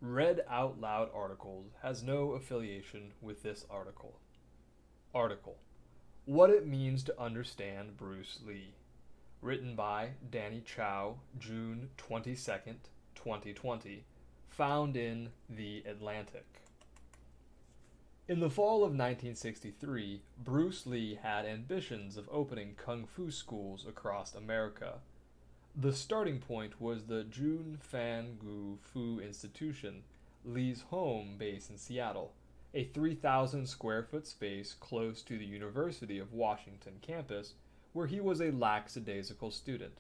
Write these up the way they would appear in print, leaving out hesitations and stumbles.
Read out loud articles has no affiliation with this article. Article: What it means to understand Bruce Lee. Written by Danny Chow, June 22nd, 2020. Found in The Atlantic. In the fall of 1963, Bruce Lee had ambitions of opening kung fu schools across America. The starting point was the Jun Fan Gu Fu Institution, Lee's home base in Seattle, a 3,000 square foot space close to the University of Washington campus where he was a lackadaisical student.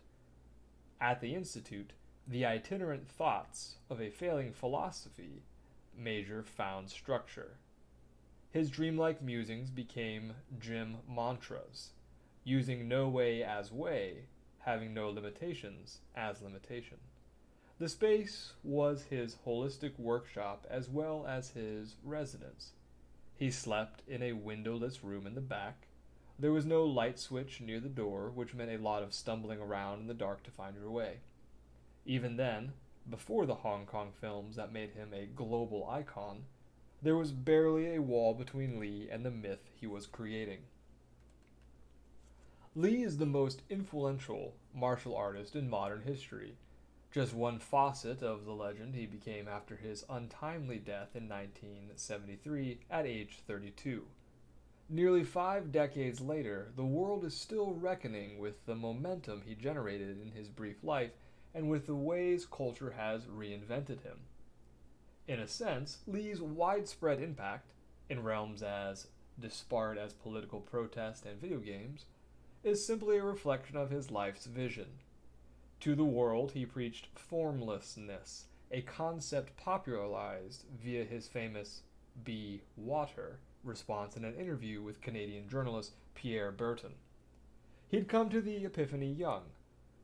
At the institute, the itinerant thoughts of a failing philosophy major found structure. His dreamlike musings became gym mantras, using no way as way, having no limitations as limitation. The space was his holistic workshop as well as his residence. He slept in a windowless room in the back. There was no light switch near the door, which meant a lot of stumbling around in the dark to find your way. Even then, before the Hong Kong films that made him a global icon, there was barely a wall between Lee and the myth he was creating. Lee is the most influential martial artist in modern history. Just one facet of the legend he became after his untimely death in 1973 at age 32. Nearly 5 decades later, the world is still reckoning with the momentum he generated in his brief life and with the ways culture has reinvented him. In a sense, Lee's widespread impact, in realms as disparate as political protest and video games, is simply a reflection of his life's vision. To the world, he preached formlessness, a concept popularized via his famous "Be Water" response in an interview with Canadian journalist Pierre Berton. He'd come to the epiphany young.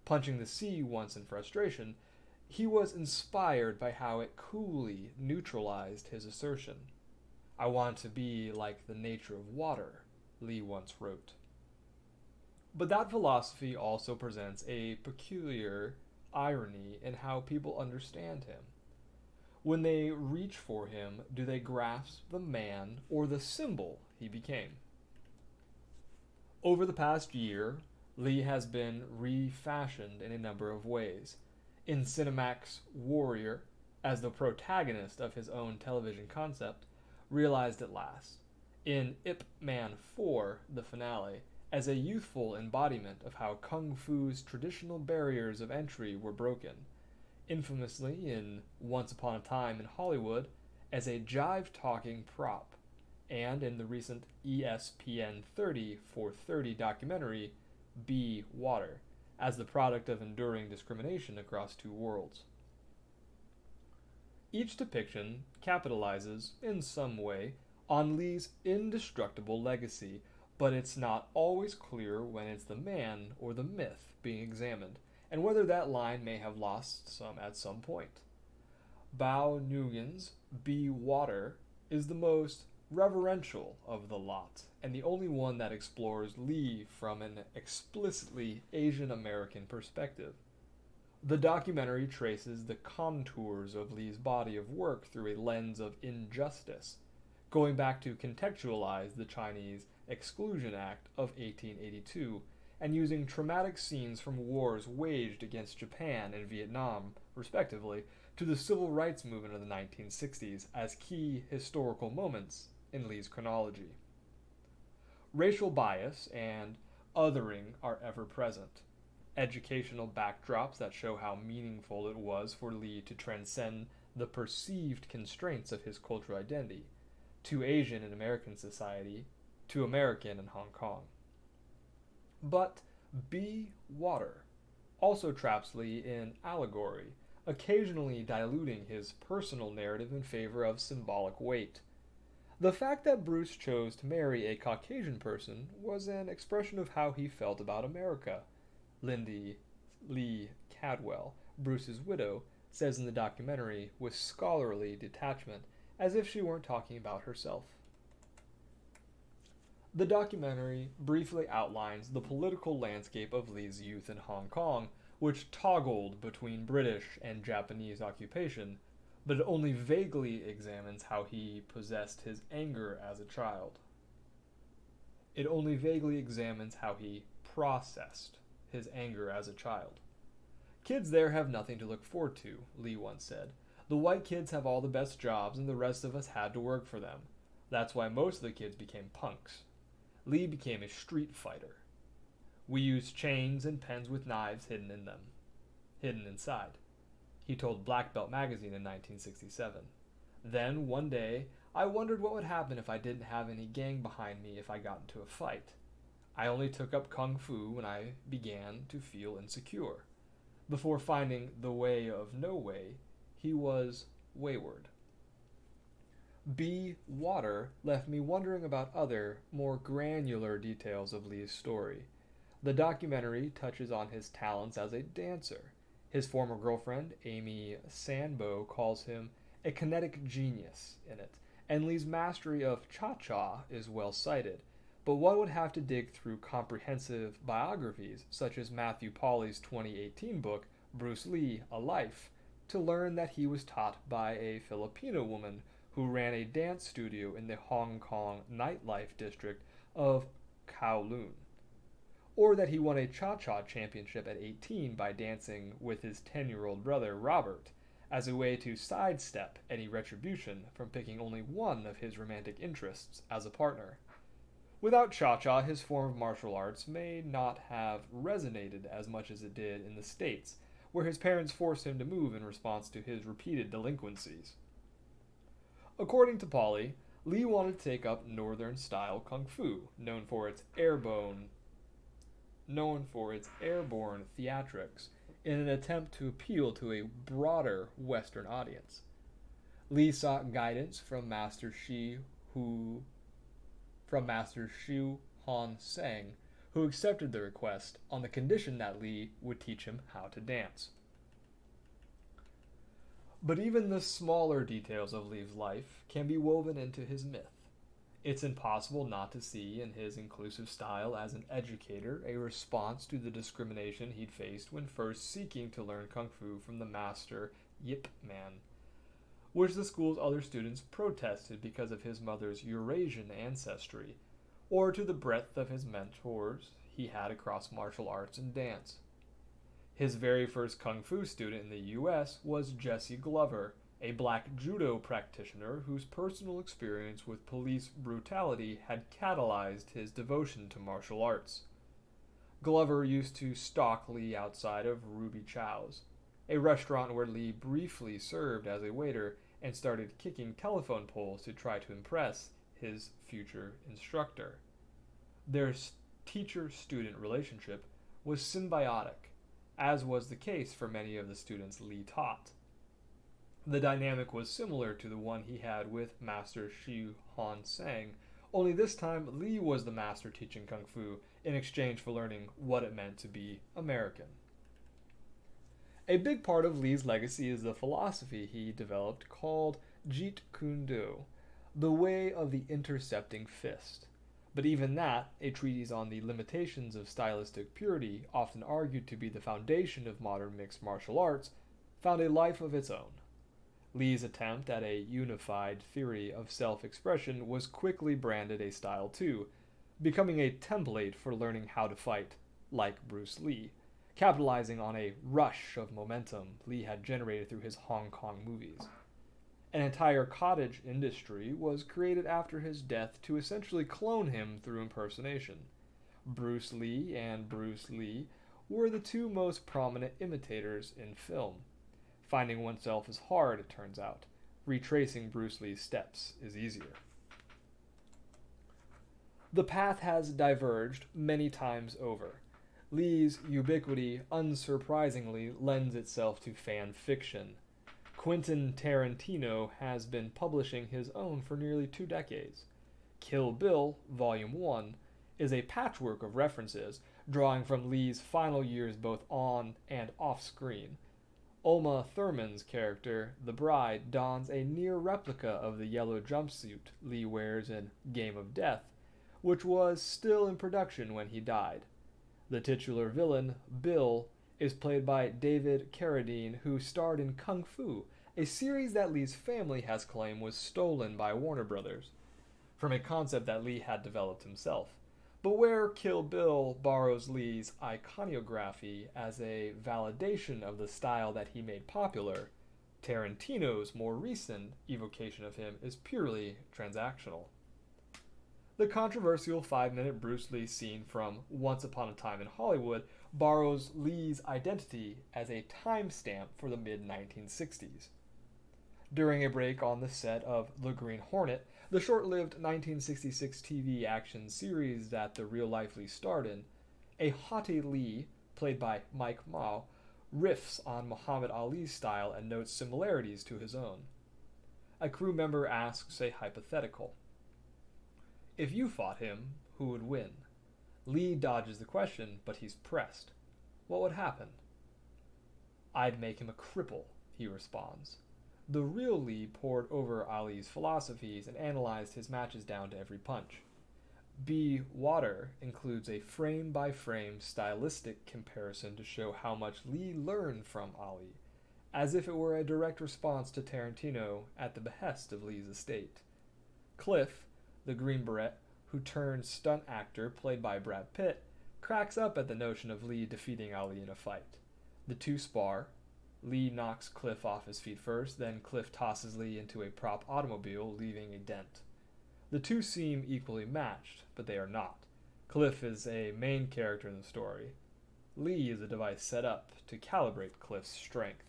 Punching the sea once in frustration, he was inspired by how it coolly neutralized his assertion. "I want to be like the nature of water," Lee once wrote. But that philosophy also presents a peculiar irony in how people understand him. When they reach for him, do they grasp the man or the symbol he became? Over the past year, Lee has been refashioned in a number of ways. In Cinemax Warrior, as the protagonist of his own television concept, realized at last. In Ip Man 4, the finale, as a youthful embodiment of how Kung Fu's traditional barriers of entry were broken. Infamously in Once Upon a Time in Hollywood, as a jive-talking prop, and in the recent ESPN 30 for 30 documentary, Be Water, as the product of enduring discrimination across two worlds. Each depiction capitalizes, in some way, on Lee's indestructible legacy, but it's not always clear when it's the man or the myth being examined, and whether that line may have lost some at some point. Bao Nguyen's Be Water is the most reverential of the lot, and the only one that explores Lee from an explicitly Asian American perspective. The documentary traces the contours of Lee's body of work through a lens of injustice, going back to contextualize the Chinese Exclusion Act of 1882 and using traumatic scenes from wars waged against Japan and Vietnam, respectively, to the civil rights movement of the 1960s as key historical moments in Lee's chronology. Racial bias and othering are ever present. Educational backdrops that show how meaningful it was for Lee to transcend the perceived constraints of his cultural identity, to Asian and American society, to American and Hong Kong. But Be Water also traps Lee in allegory, occasionally diluting his personal narrative in favor of symbolic weight. The fact that Bruce chose to marry a Caucasian person was an expression of how he felt about America. Lindy Lee Cadwell, Bruce's widow, says in the documentary with scholarly detachment, as if she weren't talking about herself. The documentary briefly outlines the political landscape of Lee's youth in Hong Kong, which toggled between British and Japanese occupation, but it only vaguely examines how he possessed his anger as a child. It only vaguely examines how he processed his anger as a child. Kids there have nothing to look forward to, Lee once said. The white kids have all the best jobs and the rest of us had to work for them. That's why most of the kids became punks. Lee became a street fighter. We used chains and pens with knives hidden inside. He told Black Belt magazine in 1967. Then, one day, I wondered what would happen if I didn't have any gang behind me if I got into a fight. I only took up kung fu when I began to feel insecure. Before finding the way of no way, he was wayward. B. Water left me wondering about other, more granular details of Lee's story. The documentary touches on his talents as a dancer. His former girlfriend, Amy Sanbo, calls him a kinetic genius in it, and Lee's mastery of cha-cha is well cited. But one would have to dig through comprehensive biographies, such as Matthew Pauly's 2018 book, Bruce Lee, A Life, to learn that he was taught by a Filipino woman who ran a dance studio in the Hong Kong nightlife district of Kowloon. Or that he won a cha-cha championship at 18 by dancing with his 10-year-old brother, Robert, as a way to sidestep any retribution from picking only one of his romantic interests as a partner. Without cha-cha, his form of martial arts may not have resonated as much as it did in the States, where his parents forced him to move in response to his repeated delinquencies. According to Pauly, Lee wanted to take up Northern-style kung fu, known for its airborne theatrics, in an attempt to appeal to a broader Western audience. Lee sought guidance from Master Shi Han Sang, who accepted the request on the condition that Lee would teach him how to dance. But even the smaller details of Lee's life can be woven into his myth. It's impossible not to see in his inclusive style as an educator a response to the discrimination he'd faced when first seeking to learn kung fu from the master Yip Man, which the school's other students protested because of his mother's Eurasian ancestry, or to the breadth of his mentors he had across martial arts and dance. His very first kung fu student in the U.S. was Jesse Glover, a black judo practitioner whose personal experience with police brutality had catalyzed his devotion to martial arts. Glover used to stalk Lee outside of Ruby Chow's, a restaurant where Lee briefly served as a waiter and started kicking telephone poles to try to impress his future instructor. Their teacher-student relationship was symbiotic, as was the case for many of the students Lee taught. The dynamic was similar to the one he had with Master Shi Han Sang, only this time Lee was the master teaching kung fu in exchange for learning what it meant to be American. A big part of Lee's legacy is the philosophy he developed called Jeet Kune Do, the way of the intercepting fist. But even that, a treatise on the limitations of stylistic purity, often argued to be the foundation of modern mixed martial arts, found a life of its own. Lee's attempt at a unified theory of self-expression was quickly branded a style too, becoming a template for learning how to fight like Bruce Lee, capitalizing on a rush of momentum Lee had generated through his Hong Kong movies. An entire cottage industry was created after his death to essentially clone him through impersonation. Bruce Lee and Bruce Lee were the two most prominent imitators in film. Finding oneself is hard, it turns out. Retracing Bruce Lee's steps is easier. The path has diverged many times over. Lee's ubiquity, unsurprisingly, lends itself to fan fiction. Quentin Tarantino has been publishing his own for nearly 2 decades. Kill Bill, Volume 1, is a patchwork of references, drawing from Lee's final years both on and off screen. Uma Thurman's character, the bride, dons a near replica of the yellow jumpsuit Lee wears in Game of Death, which was still in production when he died. The titular villain, Bill, is played by David Carradine, who starred in Kung Fu a series that Lee's family has claimed was stolen by Warner Brothers, from a concept that Lee had developed himself. But where Kill Bill borrows Lee's iconography as a validation of the style that he made popular, Tarantino's more recent evocation of him is purely transactional. The controversial 5-minute Bruce Lee scene from Once Upon a Time in Hollywood borrows Lee's identity as a timestamp for the mid-1960s. During a break on the set of The Green Hornet, the short-lived 1966 TV action series that the real-life Lee starred in, a haughty Lee, played by Mike Mao, riffs on Muhammad Ali's style and notes similarities to his own. A crew member asks a hypothetical. If you fought him, who would win? Lee dodges the question, but he's pressed. What would happen? I'd make him a cripple, he responds. The real Lee pored over Ali's philosophies and analyzed his matches down to every punch. Be Water includes a frame-by-frame stylistic comparison to show how much Lee learned from Ali, as if it were a direct response to Tarantino at the behest of Lee's estate. Cliff, the Green Beret, who turned stunt actor played by Brad Pitt, cracks up at the notion of Lee defeating Ali in a fight. The two spar. Lee knocks Cliff off his feet first, then Cliff tosses Lee into a prop automobile, leaving a dent. The two seem equally matched, but they are not. Cliff is a main character in the story. Lee is a device set up to calibrate Cliff's strength.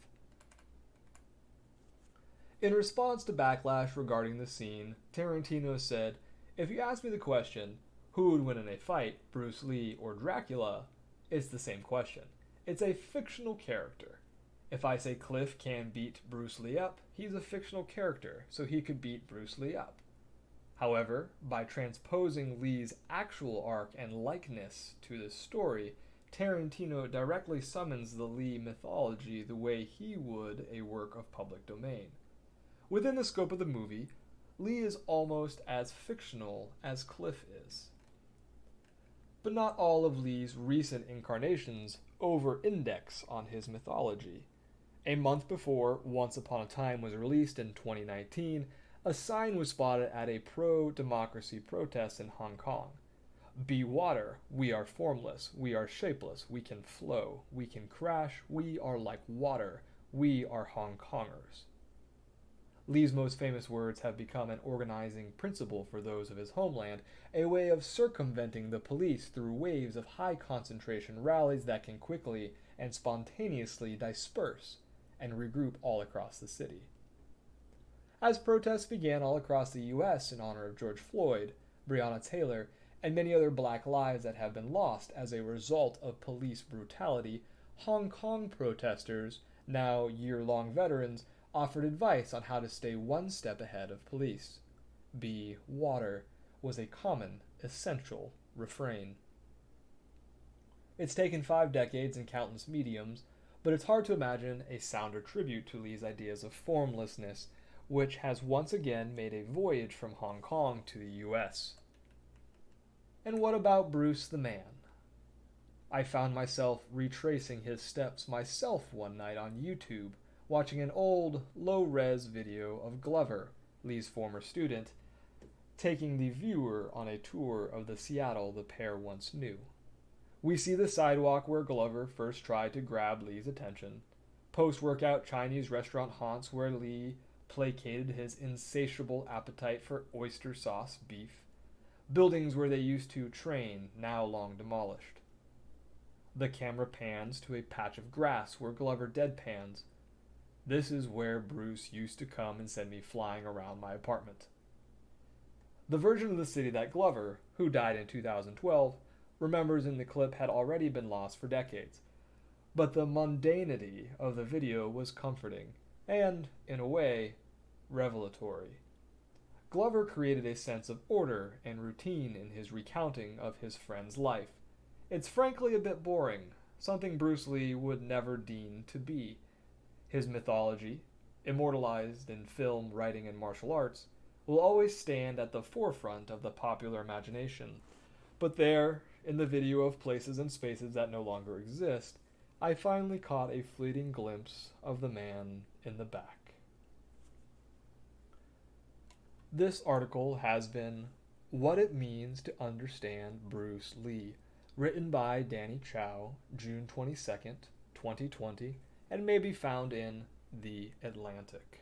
In response to backlash regarding the scene, Tarantino said, "If you ask me the question, who would win in a fight, Bruce Lee or Dracula, it's the same question. It's a fictional character. If I say Cliff can beat Bruce Lee up, he's a fictional character, so he could beat Bruce Lee up. However, by transposing Lee's actual arc and likeness to this story, Tarantino directly summons the Lee mythology the way he would a work of public domain. Within the scope of the movie, Lee is almost as fictional as Cliff is. But not all of Lee's recent incarnations over-index on his mythology. A month before Once Upon a Time was released in 2019, a sign was spotted at a pro-democracy protest in Hong Kong. Be water, we are formless, we are shapeless, we can flow, we can crash, we are like water, we are Hong Kongers. Lee's most famous words have become an organizing principle for those of his homeland, a way of circumventing the police through waves of high-concentration rallies that can quickly and spontaneously disperse and regroup all across the city. As protests began all across the U.S. in honor of George Floyd, Breonna Taylor, and many other black lives that have been lost as a result of police brutality, Hong Kong protesters, now year-long veterans, offered advice on how to stay one step ahead of police. Be water was a common, essential refrain. It's taken 5 decades and countless mediums, but it's hard to imagine a sounder tribute to Lee's ideas of formlessness, which has once again made a voyage from Hong Kong to the U.S. And what about Bruce the Man? I found myself retracing his steps myself one night on YouTube, watching an old, low-res video of Glover, Lee's former student, taking the viewer on a tour of the Seattle the pair once knew. We see the sidewalk where Glover first tried to grab Lee's attention, post-workout Chinese restaurant haunts where Lee placated his insatiable appetite for oyster sauce beef, buildings where they used to train, now long demolished. The camera pans to a patch of grass where Glover deadpans, "This is where Bruce used to come and send me flying around my apartment." The version of the city that Glover, who died in 2012, remembers in the clip had already been lost for decades. But the mundanity of the video was comforting and, in a way, revelatory. Glover created a sense of order and routine in his recounting of his friend's life. It's frankly a bit boring, something Bruce Lee would never deign to be. His mythology, immortalized in film, writing, and martial arts, will always stand at the forefront of the popular imagination. But there, in the video of places and spaces that no longer exist, I finally caught a fleeting glimpse of the man in the back. This article has been What It Means to Understand Bruce Lee, written by Danny Chow, June 22nd, 2020, and may be found in The Atlantic.